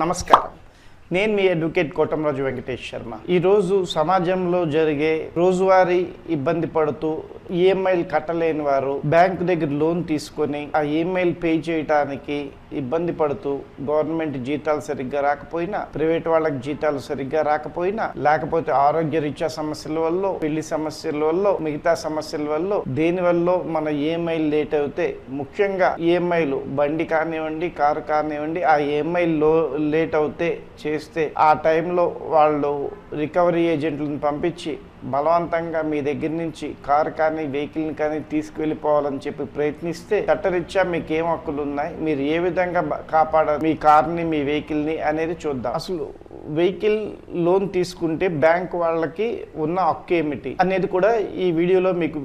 నమస్కారం. నేను మీ అడ్వకేట్ కోటంరాజు వెంకటేష్ శర్మ. ఈరోజు సమాజంలో జరిగే రోజువారీ ఇబ్బంది పడుతూ ఈఎంఐలు కట్టలేని వారు బ్యాంకు దగ్గర లోన్ తీసుకొని ఆ ఈఎంఐలు పే చేయడానికి ఇబ్బంది పడుతూ గవర్నమెంట్ జీతాలు సరిగ్గా రాకపోయినా, ప్రైవేట్ వాళ్ళకి జీతాలు సరిగ్గా రాకపోయినా, లేకపోతే ఆరోగ్య రీత్యా సమస్యల వల్ల, పెళ్లి సమస్యల వల్ల, మిగతా సమస్యల వల్ల, దేని వల్ల మన ఈఎంఐలు లేట్ అవుతే, ముఖ్యంగా ఈఎంఐలు బండి కానివ్వండి, కారు కానివ్వండి, ఆ ఈఎంఐలు లేట్ అవుతే చేస్తే ఆ టైంలో వాళ్ళు రికవరీ ఏజెంట్లను పంపించి బలవంతంగా మీ దగ్గర నుంచి కారు కానీ వెహికల్ని కానీ తీసుకువెళ్ళిపోవాలని చెప్పి ప్రయత్నిస్తే చట్టరీత్యా మీకు ఏం హక్కులు ఉన్నాయి, మీరు ఏ విధంగా కాపాడాలి మీ కార్ని, మీ వెహికల్ని అనేది చూద్దాం. అసలు వెహికల్ లోన్ తీసుకుంటే బ్యాంక్ వాళ్ళకి ఉన్న హక్కు ఏమిటి అనేది కూడా ఈ వీడియోలో మీకు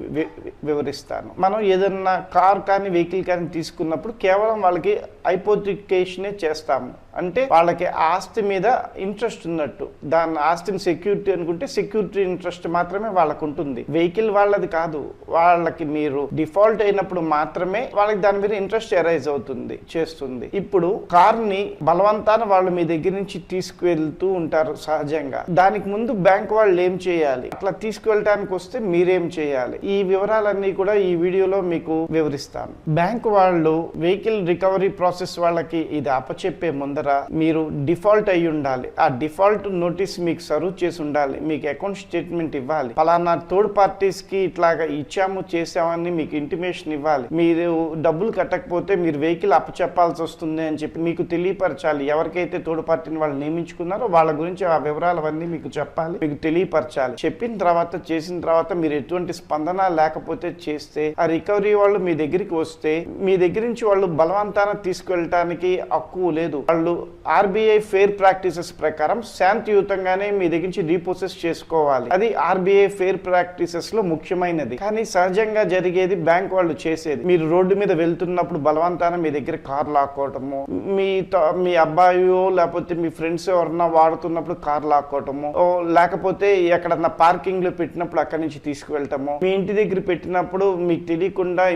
వివరిస్తాను. మనం ఏదన్నా కార్ కానీ వెహికల్ కానీ తీసుకున్నప్పుడు కేవలం వాళ్ళకి హైపోథికేషనే చేస్తాము. అంటే వాళ్ళకి ఆస్తి మీద ఇంట్రెస్ట్ ఉన్నట్టు, దాని ఆస్తిని సెక్యూరిటీ అనుకుంటే సెక్యూరిటీ ఇంట్రెస్ట్ మాత్రమే వాళ్ళకు ఉంటుంది. వెహికల్ వాళ్ళది కాదు. వాళ్ళకి మీరు డిఫాల్ట్ అయినప్పుడు మాత్రమే వాళ్ళకి దాని మీద ఇంట్రెస్ట్ ఎరైజ్ అవుతుంది, చేస్తుంది. ఇప్పుడు కార్ని బలవంతాన వాళ్ళు మీ దగ్గర నుంచి తీసుకువెళ్తూ ఉంటారు సహజంగా. దానికి ముందు బ్యాంక్ వాళ్ళు ఏం చేయాలి, అట్లా తీసుకువెళ్ళటానికి వస్తే మీరేం చేయాలి, ఈ వివరాలన్నీ కూడా ఈ వీడియోలో మీకు వివరిస్తాను. బ్యాంక్ వాళ్ళు వెహికల్ రికవరీ ప్రాసెస్ వాళ్ళకి ఇది అప్పచెప్పే ముందర మీరు డిఫాల్ట్ అయి ఉండాలి. ఆ డిఫాల్ట్ నోటీస్ మీకు సర్వ్ చేసి ఉండాలి. మీకు అకౌంట్ స్టేట్మెంట్ ఇవ్వాలి. పలానా థర్డ్ పార్టీస్ కి ఇట్లాగా ఇచ్చాము చేసామని మీకు ఇంటిమేషన్ ఇవ్వాలి. మీరు డబ్బులు కట్టకపోతే మీరు వెహికల్ అప్పచెప్పాల్సి వస్తుంది అని చెప్పి మీకు తెలియపరచాలి. ఎవరికైతే థర్డ్ పార్టీని వాళ్ళు నియమించుకున్నారో వాళ్ళ గురించి ఆ వివరాలవన్నీ మీకు చెప్పాలి, మీకు తెలియపరచాలి. చెప్పిన తర్వాత, చేసిన తర్వాత మీరు ఎటువంటి స్పందన లేకపోతే చేస్తే ఆ రికవరీ వాళ్ళు మీ దగ్గరికి వస్తే మీ దగ్గర నుంచి వాళ్ళు బలవంతాన తీసుకెళ్ళటానికి హక్కు లేదు. వాళ్ళు ఆర్బీఐ ఫెయిర్ ప్రాక్టీసెస్ ప్రకారం శాంతియుతంగానే మీ దగ్గర నుంచి రీప్రొసెస్ చేసుకోవాలి. అది ఆర్బీఐ ఫెయిర్ ప్రాక్టీసెస్ లో ముఖ్యమైనది. కానీ సహజంగా జరిగేది బ్యాంక్ వాళ్ళు చేసేది, మీరు రోడ్డు మీద వెళ్తున్నప్పుడు బలవంతాన మీ దగ్గర కార్ లాక్కోవటము, మీ అబ్బాయో లేకపోతే మీ ఫ్రెండ్స్ ఎవరన్నా వాడుతున్నప్పుడు కార్ లాక్కోవటము, లేకపోతే ఎక్కడన్నా పార్కింగ్ లో పెట్టినప్పుడు అక్కడి నుంచి తీసుకువెళ్ళటము, మీ ఇంటి దగ్గర పెట్టినప్పుడు మీకు తెలియకుండా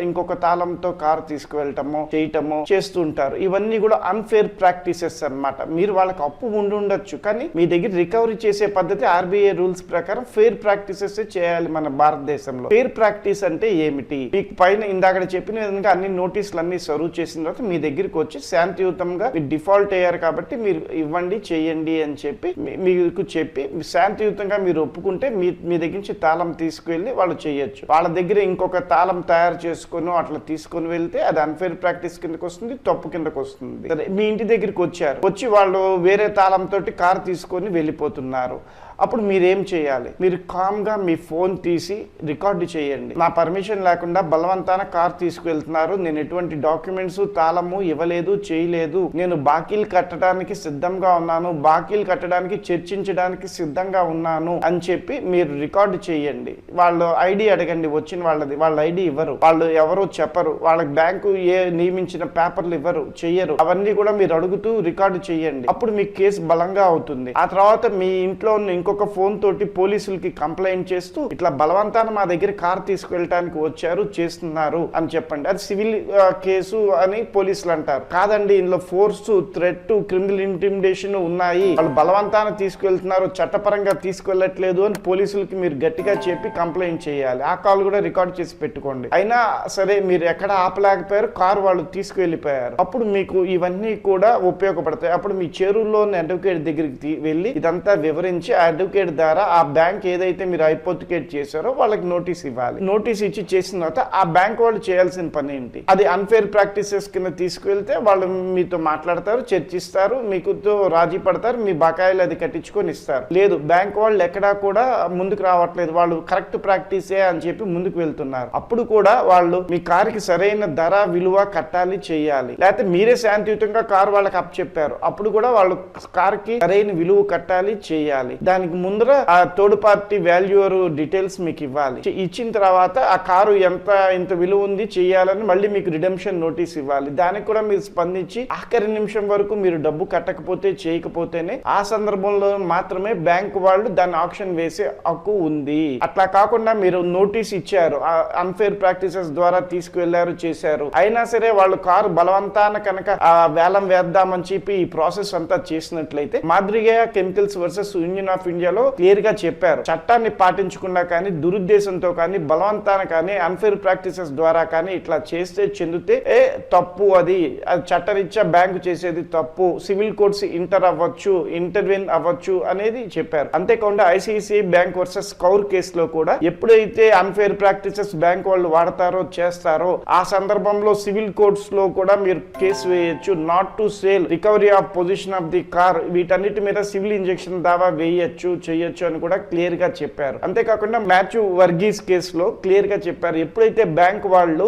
ఇంకొక తాళంతో కార్ తీసుకువెళ్ళటము చేయటము చేస్తూ ఉంటారు. ఇవన్నీ కూడా అన్ఫేర్ ప్రాక్టీసెస్ అన్నమాట. మీరు వాళ్ళకి అప్పు ఉండొచ్చు, కానీ మీ దగ్గర రికవరీ చేసే పద్ధతి ఆర్బీఐ రూల్స్ ప్రకారం ఫెయిర్ ప్రాక్టీసెస్ చేయాలి. మన భారతదేశంలో ఫెయిర్ ప్రాక్టీస్ అంటే ఏమిటి, మీకు పైన ఇందాక చెప్పిన విధంగా అన్ని నోటీసులు అన్ని సర్వ్ చేసిన తర్వాత మీ దగ్గరికి వచ్చి శాంతియుతంగా మీరు డిఫాల్ట్ అయ్యారు కాబట్టి మీరు ఇవ్వండి, చేయండి అని చెప్పి మీకు చెప్పి శాంతియుతంగా మీరు ఒప్పుకుంటే మీ దగ్గర నుంచి తాళం తీసుకువెళ్ళి వాళ్ళు చేయొచ్చు. వాళ్ళ దగ్గర ఇంకొక తాళం తయారు చేసుకొని అట్లా తీసుకొని వెళ్తే అది అన్ఫేర్ ప్రాక్టీస్ కిందకి వస్తుంది, తప్పు కిందకి వస్తుంది. సరే, మీ ఇంటి దగ్గరికి వచ్చి వాళ్ళు వేరే తాళంతో కారు తీసుకొని వెళ్ళిపోతున్నారు. అప్పుడు మీరేం చేయాలి, మీరు కామ్గా మీ ఫోన్ తీసి రికార్డు చేయండి. నా పర్మిషన్ లేకుండా బలవంతాన కార్ తీసుకువెళ్తున్నారు, నేను ఎటువంటి డాక్యుమెంట్స్ తాళము ఇవ్వలేదు, చేయలేదు, నేను బాకీలు కట్టడానికి సిద్ధంగా ఉన్నాను, బాకీలు కట్టడానికి చర్చించడానికి సిద్ధంగా ఉన్నాను అని చెప్పి మీరు రికార్డు చేయండి. వాళ్ళు ఐడి అడగండి, వచ్చిన వాళ్ళ ఐడి ఇవ్వరు, వాళ్ళు ఎవరో చెప్పరు, వాళ్ళకి బ్యాంకు నియమించిన పేపర్లు ఇవ్వరు, చెయ్యరు. అవన్నీ కూడా మీరు అడుగుతూ రికార్డు చేయండి. అప్పుడు మీ కేసు బలంగా అవుతుంది. ఆ తర్వాత మీ ఇంట్లో ఉన్న ఇంకొక ఫోన్ తోటి పోలీసులకి కంప్లైంట్ చేస్తూ ఇట్లా బలవంతాన మా దగ్గర కార్ తీసుకెళ్ళటానికి వచ్చారు, చేస్తున్నారు అని చెప్పండి. అది సివిల్ కేసు అని పోలీసులు అంటారు. కాదండి, ఇందులో ఫోర్స్, థ్రెట్, క్రిమినల్ ఇంటిమిడేషన్ ఉన్నాయి, వాళ్ళు బలవంతాన తీసుకెళ్తున్నారు, చట్టపరంగా తీసుకెళ్లట్లేదు అని పోలీసులకి మీరు గట్టిగా చెప్పి కంప్లైంట్ చేయాలి. ఆ కాల్ కూడా రికార్డ్ చేసి పెట్టుకోండి. అయినా సరే మీరు ఎక్కడ ఆపలేకపోయారు, కారు వాళ్ళు తీసుకువెళ్ళిపోయారు. అప్పుడు మీకు ఇవన్నీ కూడా ఉపయోగపడతాయి. అప్పుడు మీ చెరువులోని అడ్వకేట్ దగ్గరికి వెళ్ళి ఇదంతా వివరించి ఆ అడ్వకేట్ ద్వారా ఆ బ్యాంక్ ఏదైతే మీరు హైపోథికేట్ చేశారో వాళ్ళకి నోటీస్ ఇవ్వాలి. నోటీస్ ఇచ్చి చేసిన తర్వాత ఆ బ్యాంక్ వాళ్ళు చేయాల్సిన పని ఏంటి, అది అన్ఫేర్ ప్రాక్టీసెస్ కింద తీసుకువెళ్తే వాళ్ళు మీతో మాట్లాడతారు, చర్చిస్తారు, మీకుతో రాజీ పడతారు, మీ బకాయిలు అది కట్టించుకొని ఇస్తారు. లేదు, బ్యాంక్ వాళ్ళు ఎక్కడా కూడా ముందుకు రావట్లేదు, వాళ్ళు కరెక్ట్ ప్రాక్టీసే అని చెప్పి ముందుకు వెళ్తున్నారు, అప్పుడు కూడా వాళ్ళు మీ కారుకి సరైన ధర, విలువ కట్టాలి, చేయాలి. లేకపోతే మీరే శాంతియుతంగా కారు వాళ్ళకి అప్పచెప్పారు, అప్పుడు కూడా వాళ్ళు కారుకి సరైన విలువ కట్టాలి, చేయాలి. దానికి ముందర ఆ థర్డ్ పార్టీ వాల్యూర్ డీటెయిల్స్ మీకు ఇవ్వాలి. ఇచ్చిన తర్వాత ఆ కారు ఇంత విలువ ఉంది చేయాలని మళ్ళీ మీకు రిడెంప్షన్ నోటీస్ ఇవ్వాలి. దానికి కూడా మీరు స్పందించి ఆఖరి నిమిషం వరకు మీరు డబ్బు కట్టకపోతే చేయకపోతేనే ఆ సందర్భంలో మాత్రమే బ్యాంక్ వాళ్ళు దాన్ని ఆప్షన్ వేసే హక్కు ఉంది. అట్లా కాకుండా మీరు నోటీస్ ఇచ్చారు, అన్ఫేర్ ప్రాక్టీసెస్ ద్వారా తీసుకువెళ్లారు, చేశారు, అయినా సరే వాళ్ళు కారు బలవంతాన కనుక వేలం వేద్దామని చెప్పి ఈ ప్రాసెస్ అంతా చేసినట్లయితే మాదిరిగా కెమికల్స్ వర్సెస్ యూనియన్ ఆఫ్ ఇండియాలో క్లియర్ గా చెప్పారు, చట్టాన్ని పాటించకుండా కానీ దురుద్దేశంతో కానీ బలవంతాన కానీ అన్ఫేర్ ప్రాక్టీసెస్ ద్వారా కానీ ఇట్లా చేస్తే చెందితే తప్పు, అది చట్టరీత్యా బ్యాంకు చేసేది తప్పు, సివిల్ కోర్ట్స్ ఇంటర్వెన్ అవ్వచ్చు అనేది చెప్పారు. అంతేకాకుండా ఐసిఐసిఐ బ్యాంక్ వర్సెస్ కౌర్ కేసులో కూడా ఎప్పుడైతే అన్ఫేర్ ప్రాక్టీసెస్ బ్యాంక్ వాళ్ళు వాడతారో చేస్తారో ఆ సందర్భంలో సివిల్ కోర్ట్స్ లో కూడా మీరు కేసు వేయొచ్చు, not to sale, recovery of position of the car, వీటన్నిటి మీద సివిల్ ఇంజెక్షన్ దావా వేయొచ్చు, చేయొచ్చు అని కూడా క్లియర్ గా చెప్పారు. అంతేకాకుండా మాథ్యూ వర్గీస్ కేసులో క్లియర్ గా చెప్పారు, ఎప్పుడైతే బ్యాంక్ వాళ్ళు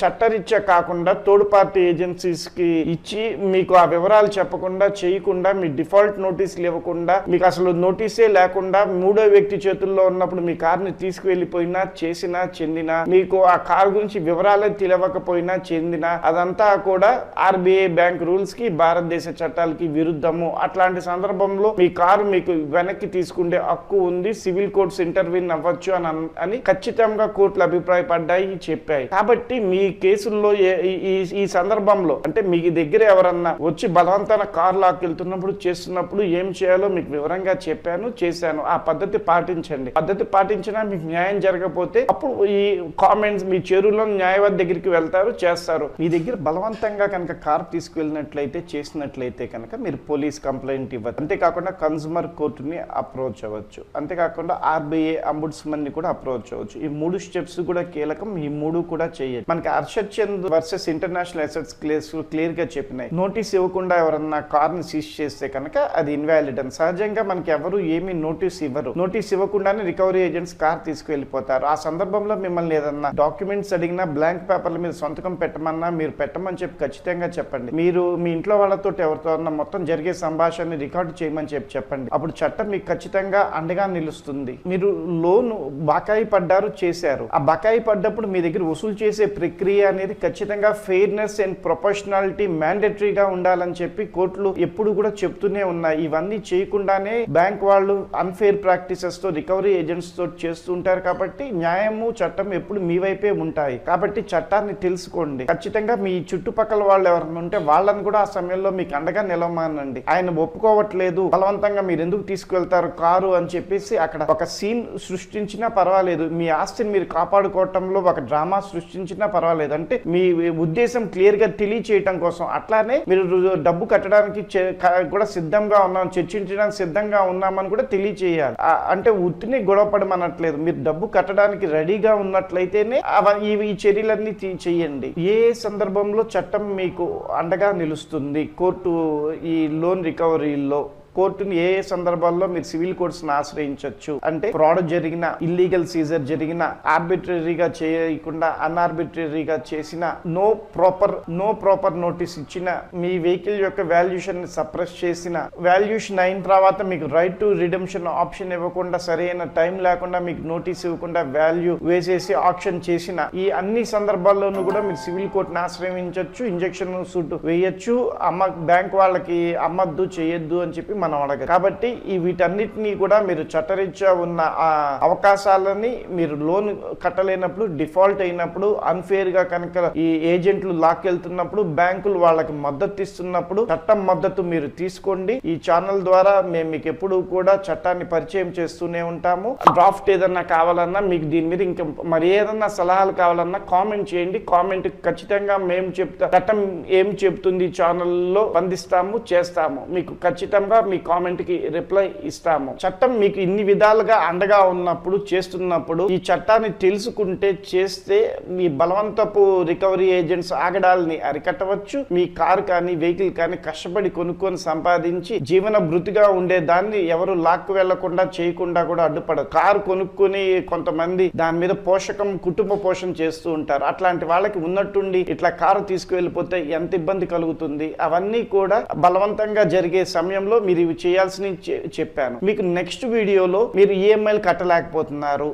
చట్టరీత్యా కాకుండా థర్డ్ పార్టీ ఏజెన్సీస్ కి ఇచ్చి మీకు ఆ వివరాలు చెప్పకుండా చేయకుండా మీ డిఫాల్ట్ నోటీసులు ఇవ్వకుండా మీకు అసలు నోటీసే లేకుండా మూడో వ్యక్తి చేతుల్లో ఉన్నప్పుడు మీ కార్ని తీసుకువెళ్ళిపోయినా చేసినా చెందినా మీకు ఆ కార్ గురించి వివరాలే తెలియకపోయినా చెందినా అదంతా కూడా ఆర్బీఐ బ్యాంక్ రూల్స్ కి భారతదేశ చట్టాలకి విరుద్ధము. అట్లాంటి సందర్భంలో మీ కారు మీకు వెనక్కి తీసుకుంటే హక్కు ఉంది, సివిల్ కోర్ట్స్ ఇంటర్వ్యూన్ అవ్వచ్చు అని ఖచ్చితంగా కోర్టులు అభిప్రాయపడ్డాయి, చెప్పాయి. కాబట్టి మీ కేసుల్లో ఈ సందర్భంలో అంటే మీ దగ్గర ఎవరన్నా వచ్చి బలవంతాన కార్ లాక్కెళ్తున్నప్పుడు చేస్తున్నప్పుడు ఏం చేయాలో మీకు వివరంగా చెప్పాను, చేశాను, ఆ పద్ధతి పాటించండి. పద్ధతి పాటించినా మీకు న్యాయం జరగకపోతే అప్పుడు ఈ కామెంట్స్ మీ చెరువులో న్యాయవాది దగ్గరికి వెళ్తారు, చేస్తారు. మీ దగ్గర బలవంతంగా కనుక కార్ తీసుకువెళ్ళినట్లయితే చేసినట్లయితే కనుక మీరు పోలీస్ కంప్లైంట్ ఇవ్వచ్చు. అంతేకాకుండా కన్స్యూమర్ కోర్టుని అప్రోచ్ అవ్వచ్చు. అంతేకాకుండా ఆర్బీఐ అంబుడ్స్మన్ ని కూడా అప్రోచ్ అవ్వచ్చు. ఈ 3 స్టెప్స్ కూడా కీలకం, ఈ 3 కూడా చేయాలి. మనకి Harshad Chand versus international assets clear గా చెప్పినాయి, నోటీస్ ఇవ్వకుండా ఎవరన్నా కార్ ని సీజ్ చేస్తే కనుక అది ఇన్వాలిడ్ అని. సహజంగా మనకి ఎవరు ఏమి నోటీస్ ఇవ్వరు, నోటీస్ ఇవ్వకుండానే రికవరీ ఏజెంట్స్ కార్ తీసుకువెళ్ళిపోతారు. ఆ సందర్భంలో మిమ్మల్ని ఏదన్నా డాక్యుమెంట్స్ అడిగినా బ్లాంక్ పేపర్ల మీద సంతకం పెట్టమన్నా మీరు పెట్టమని చెప్పి ఖచ్చితంగా చెప్పండి. మీరు మీ ఇంట్లో వాళ్ళతో ఎవరితో మొత్తం జరిగే సంభాషణని రికార్డు చేయమని చెప్పండి. అప్పుడు చట్టం మీకు ఖచ్చితంగా అండగా నిలుస్తుంది. మీరు లోన్ బకాయి పడ్డారు, చేశారు, ఆ బకాయి పడ్డప్పుడు మీ దగ్గర వసూలు చేసే ప్రక్రియ అనేది ఖచ్చితంగా ఫెయిర్నెస్ అండ్ ప్రొఫెషనాలిటీ మ్యాండేటరీగా ఉండాలని చెప్పి కోర్టులు ఎప్పుడు కూడా చెప్తూనే ఉన్నాయి. ఇవన్నీ చేయకుండానే బ్యాంక్ వాళ్ళు అన్ఫేర్ ప్రాక్టీసెస్ తో రికవరీ ఏజెంట్స్ తో చేస్తుంటారు. కాబట్టి న్యాయము చట్టం ఎప్పుడు మీ వైపే ఉంటాయి. కాబట్టి చట్టాన్ని తెలుసుకోండి. ఖచ్చితంగా మీ చుట్టుపక్కల వాళ్ళు ఎవరైనా ఉంటే వాళ్ళని కూడా ఆ సమయంలో మీకు అండగా నిలవమానండి. ఆయన ఒప్పుకోవట్లేదు, బలవంతంగా మీరు ఎందుకు తీసుకువెళ్తారు కారు అని చెప్పేసి అక్కడ ఒక సీన్ సృష్టించినా పర్వాలేదు, మీ ఆస్తిని మీరు కాపాడుకోవటంలో ఒక డ్రామా సృష్టించినా పర్వాలేదు. అంటే మీ ఉద్దేశం క్లియర్ గా తెలియచేయటం కోసం. అట్లానే మీరు డబ్బు కట్టడానికి కూడా సిద్ధంగా ఉన్నాం, చర్చించడానికి సిద్ధంగా ఉన్నామని కూడా తెలియచేయాలి. అంటే ఉత్తిని గొడవపడమనట్లేదు, మీరు డబ్బు కట్టడానికి రెడీగా ఉన్నట్లయితేనే ఈ చర్యలన్నీ చేయండి. ఏ సందర్భంలో చట్టం మీకు అండగా నిలుస్తుంది? కోర్టు ఈ లోన్ రికవరీలో కోర్టుని ఏ సందర్భాల్లో మీరు సివిల్ కోర్ట్స్ ఆశ్రయించవచ్చు అంటే ఫ్రాడ్ జరిగిన, ఇల్లీగల్ సీజర్ జరిగిన, ఆర్బిట్రరీగా చేయకుండా అన్ఆర్బిట్రరీగా చేసిన, నో ప్రాపర్ నోటీస్ ఇచ్చిన, మీ వెహికల్ యొక్క వాల్యుయేషన్ ని సప్రెస్ చేసిన, వాల్యుయేషన్ అయిన తర్వాత మీకు రైట్ టు రిడెంప్షన్ ఆప్షన్ ఇవ్వకుండా, సరైన టైం లేకుండా మీకు నోటీస్ ఇవ్వకుండా వాల్యూ వేసేసి ఆప్షన్ చేసిన, ఈ అన్ని సందర్భాల్లోనూ కూడా మీరు సివిల్ కోర్టుని ఆశ్రయించవచ్చు, ఇంజెక్షన్ సూట్ వేయచ్చు, బ్యాంక్ వాళ్ళకి అమ్మద్దు చేయొద్దు అని చెప్పి మనం అడగ. కాబట్టి వీటన్నిటినీ కూడా మీరు చట్టరీత్యా ఉన్న అవకాశాలని మీరు లోన్ కట్టలేనప్పుడు, డిఫాల్ట్ అయినప్పుడు, అన్ఫేర్ గా కనుక ఈ ఏజెంట్లు లాక్కెళ్తున్నప్పుడు, బ్యాంకులు వాళ్ళకి మద్దతు ఇస్తున్నప్పుడు చట్టం మద్దతు మీరు తీసుకోండి. ఈ ఛానల్ ద్వారా మేము మీకు ఎప్పుడు కూడా చట్టాన్ని పరిచయం చేస్తూనే ఉంటాము. డ్రాఫ్ట్ ఏదన్నా కావాలన్నా, మీకు దీని మీద ఇంకా మరి ఏదన్నా సలహాలు కావాలన్నా కామెంట్ చేయండి. కామెంట్ ఖచ్చితంగా మేము చట్టం ఏం చెప్తుంది ఛానల్లో స్పందిస్తాము, చేస్తాము. మీకు ఖచ్చితంగా మీ కామెంట్ కి రిప్లై ఇస్తాము. చట్టం మీకు ఇన్ని విధాలుగా అండగా ఉన్నప్పుడు, చేస్తున్నప్పుడు ఈ చట్టాన్ని తెలుసుకుంటే చేస్తే మీ బలవంతపు రికవరీ ఏజెంట్స్ ఆగడాలని అరికట్టవచ్చు. మీ కారు కానీ వెహికల్ కానీ కష్టపడి కొనుక్కొని సంపాదించి జీవన భృతిగా ఉండేదాన్ని ఎవరు లాక్కు వెళ్లకుండా చేయకుండా కూడా అడ్డుపడదు. కారు కొనుక్కొని కొంతమంది దాని మీద కుటుంబ పోషణ చేస్తూ ఉంటారు. అట్లాంటి వాళ్ళకి ఉన్నట్టుండి ఇట్లా కారు తీసుకువెళ్ళిపోతే ఎంత ఇబ్బంది కలుగుతుంది. అవన్నీ కూడా బలవంతంగా జరిగే సమయంలో మీరు ఇవి చేయాల్సిన చెప్పాను. మీకు నెక్స్ట్ వీడియోలో మీరు ఈఎంఐలు కట్టలేకపోతున్నారు,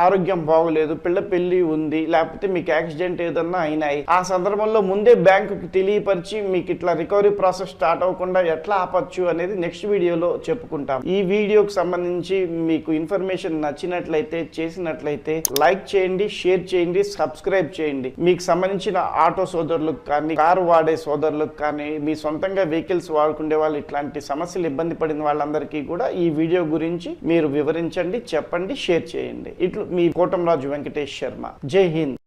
ఆరోగ్యం బాగోలేదు, పిల్ల పెళ్లి ఉంది, లేకపోతే మీకు యాక్సిడెంట్ ఏదన్నా అయినాయి, ఆ సందర్భంలో ముందే బ్యాంకుకి తెలియపరిచి మీకు ఇట్లా రికవరీ ప్రాసెస్ స్టార్ట్ అవ్వకుండా ఎట్లా ఆపచ్చు అనేది నెక్స్ట్ వీడియోలో చెప్పుకుంటాం. ఈ వీడియోకి సంబంధించి మీకు ఇన్ఫర్మేషన్ నచ్చినట్లయితే, చేసినట్లయితే లైక్ చేయండి, షేర్ చేయండి, సబ్స్క్రైబ్ చేయండి. మీకు సంబంధించిన ఆటో సోదరులకు కానీ, కారు వాడే సోదరులకు కానీ, మీ సొంతంగా వెహికల్స్ వాడుకునే వాళ్ళు ఇట్లాంటి సమస్యలు ఇబ్బంది పడిన వాళ్ళందరికీ కూడా ఈ వీడియో గురించి మీరు వివరించండి, చెప్పండి, షేర్ చేయండి. ఇట్లు మీ కోటంరాజు వెంకటేష్ శర్మ. జై హింద్.